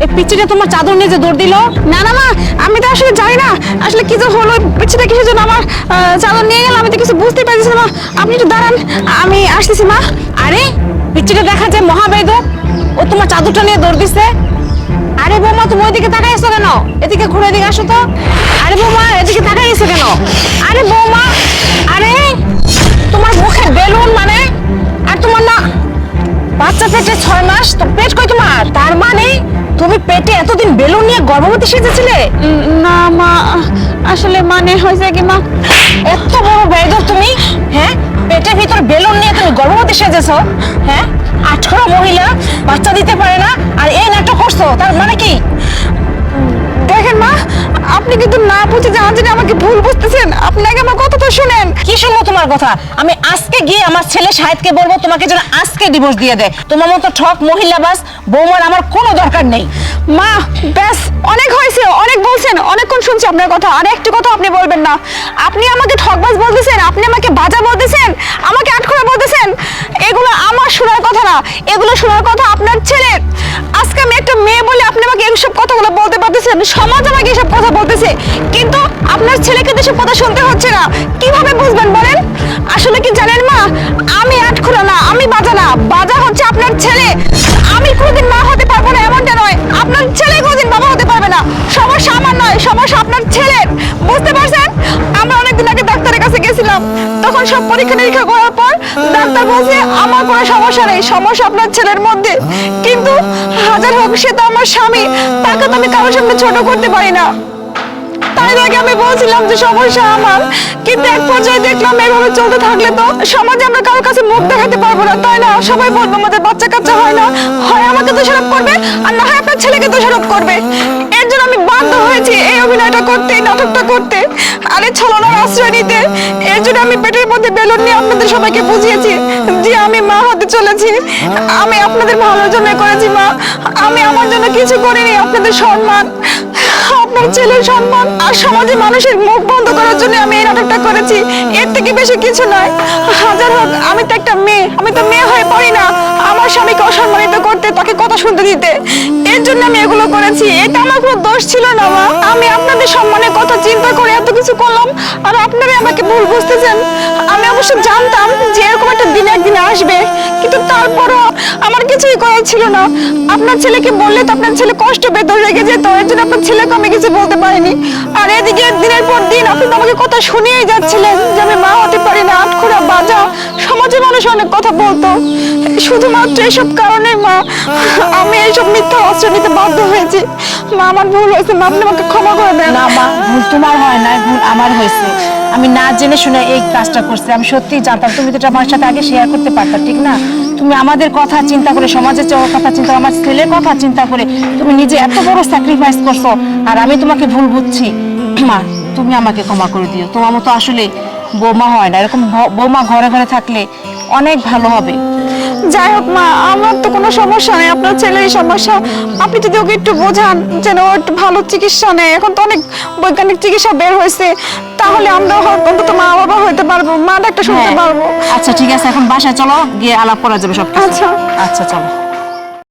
এই পিচ্চিটা তোমার চাদর নিয়ে যে দৌড় দিল? না না মা, আমি তো আসলে জানি না আসলে কি যে হলো, পিচ্চিটা কিসের জন্য আমার চাদর নিয়ে গেল, আমি তো কিছু বুঝতে পারছি না মা। আপনি একটু দাঁড়ান, আমি আসতেছি মা। আরে পিচ্চিটা দেখা যায় মহাবেদক, ও তোমার চাদরটা নিয়ে দৌড় দিছে। আরে বৌমা তুমি ওইদিকে তাকাই আছো কেন? এদিকে ঘুরে এদিকে আসো তো। আরে বৌমা এদিকে তাকাই আছো কেন? আরে বৌমা, আরে তোমার মুখে বেলুন মানে, আর তোমার না বাচ্চা পেটে 6 মাস, তো পেট কই তোমার? তার মানে তুমি পেটে এতদিন বেলুন নিয়ে গর্ভবতী সেজেছিলে? না মা, আসলে মানে হয়েছে কি মা, এত বড় বেয়াদব তুমি, হ্যাঁ? পেটের ভিতর বেলুন নিয়ে তুমি গর্ভবতী সেজেছো, হ্যাঁ? 18 মহিলা বাচ্চা দিতে পারে না, আর এই নাটক করছো, তার মানে কি? দেখেন মা, আপনি কিন্তু না বুঝে জানেন যে আমাকে ভুল বুঝতেছেন। আপনি আগে আমার কথাটা শুনেন। কি শুনবো তোমার কথা? আমি আজকে গিয়ে আমার ছেলে শাহেদকে বলবো তোমাকে যেন আজকে ডিভোর্স দিয়ে দেয়। তোমার মতো ঠক মহিলাবাজ বৌমার আমার কোনো দরকার নেই। মা ব্যাস, অনেক হয়েছে, অনেক বলছেন, অনেকক্ষণ শুনছি আপনার কথা, আর একটু কথা আপনি বলবেন না। আপনি আমাকে ঠকবাজ বলতেছেন, আপনি আমাকে বাজা বলতেছেন, আমাকে আটখোড়া বলতেছেন। এগুলো আমার শোনার কথা না, এগুলো শোনার কথা আপনার ছেলের। আজকে আমি একটা মেয়ে বলে আপনি আমাকে এইসব কথাগুলো বলতে পারতেছেন, সমাজ আমাকে এসব কথা বলতেছে, কিন্তু আপনার ছেলেকে তো এসব কথা শুনতে হচ্ছে না। কিভাবে বুঝবেন বলেন? আসলে কি জানেন মা, আমি আটখোড়া না, আমি বাজা না, বাজা হচ্ছে আপনার ছেলে। আমি কোনোদিন মা হতে পারবো না এমনটা নয়, আপনার ছেলে কোনোদিন বাবা হতে পারবে না। সমস্যা আমার নয়, সমস্যা আপনার ছেলের, বুঝতে পারছেন? আমরা অনেকদিন আগে ডাক্তারের কাছে গেছিলাম, তখন সব পরীক্ষা নিরীক্ষা করার পর ডাক্তার বলছে আমার কোনো সমস্যা নেই, সমস্যা আপনার ছেলের মধ্যে। কিন্তু হাজার হোক সে তো আমার স্বামী, তাকে তো আমি কারোর সামনে ছোট করতে পারি না। তাই আগে আমি বলছিলাম যে সমস্যা আমার, কিন্তু এক পর্যায়ে দেখলাম এভাবে চলতে থাকলে তো সমাজে আমরা কারোর কাছে মুখ দেখাতে পারবো না, তাই না? সবাই বলবো আমাদের বাচ্চা কাচ্চা হয় না, হয় আমাকে দোষারোপ করবে আর না হয় আপনার ছেলেকে দোষারোপ করবে। এর জন্য আমি বাধ্য হয়েছি এই অভিনয়টা করতে, এই নাটকটা করতে, আর এই ছলনার আশ্রয় নিতে। এর জন্য আমি পেটের মধ্যে বেলুন নিয়ে আপনাদের সবাইকে বুঝিয়েছি যে আমি মা হতে চলেছি। আমি আপনাদের ভালোর জন্য করেছি মা, আমি আমার জন্য কিছু করিনি। আপনাদের সম্মান, আপনার ছেলের সম্মান আর সমাজে মানুষের মুখ বন্ধ করার জন্য আমি এই নাটকটা করেছি, এর থেকে বেশি কিছু নয়। হাজার হোক আমি তো একটা মেয়ে, আমি তো মেয়ে হয়ে পড়ি না আমার স্বামীকে অসম্মানিত করতে, তাকে কথা শুনতে দিতে। এর জন্য আমি এগুলো করেছি, এটা আমার কোনো দোষ ছিল না মা। আমি আপনাদের সম্মানের কথা চিন্তা করে এত কিছু করলাম, আর আপনারা আমাকে ভুল বুঝতেছেন। আমি অবশ্য জানতাম যে এরকম একটা দিন একদিন আসবে, কিন্তু তারপরও আমার কিছুই করার ছিল না। আপনার ছেলেকে বললে তো আপনার ছেলে কষ্ট পেত, রেগে যেত, এর জন্য আপনার ছেলেকে আমি কিছু বলতে পারিনি। আর এদিকে দিনের পর দিন আপনি তো আমাকে কথা শুনিয়েই যাচ্ছিলেন যে আমি মা হতে পারি না, আটখোড়া বাজা, সমাজে মানুষ অনেক কথা বলতো। শুধুমাত্র এইসব কারণে মা আমি এইসব মিথ্যা আশ্রয় নিতে বাধ্য হয়েছি। মা আমার ভুল হয়েছে মা, আপনি আমাকে ক্ষমা করে দেন। না মা, ভুল তোমার হয় না, ভুল আমার হয়েছে। আমি না জেনে শুনে এই কাজটা করছি, আমি সত্যিই জানতাম। তুমি তো এটা আমার সাথে আগে শেয়ার করতে পারতা, ঠিক না? তুমি আমাদের কথা চিন্তা করে, সমাজের কথা চিন্তা করে, আমার ছেলের কথা চিন্তা করে তুমি নিজে এত বড় স্যাক্রিফাইস করছো, আর আমি তোমাকে ভুল বুঝছি। মা তুমি আমাকে ক্ষমা করে দিও, তোমার মতো আসলে বৌমা হয় না, এরকম বৌমা ঘরে ঘরে থাকলে অনেক ভালো হবে। যাই হোক মা, আমার তো কোনো সমস্যা নেই, আপনার ছেলেরই সমস্যা। আপনি যদি ওকে একটু বোঝান যেন ও একটু ভালো চিকিৎসা নেয়, এখন তো অনেক বৈজ্ঞানিক চিকিৎসা বের হয়েছে, তাহলে আমরা অন্তত মা বাবা হতে পারবো, মা ডাক্তার শুনতে পারবো। আচ্ছা ঠিক আছে, এখন বাসায় চলো, গিয়ে আলাপ করা যাবে সব। আচ্ছা আচ্ছা চলো।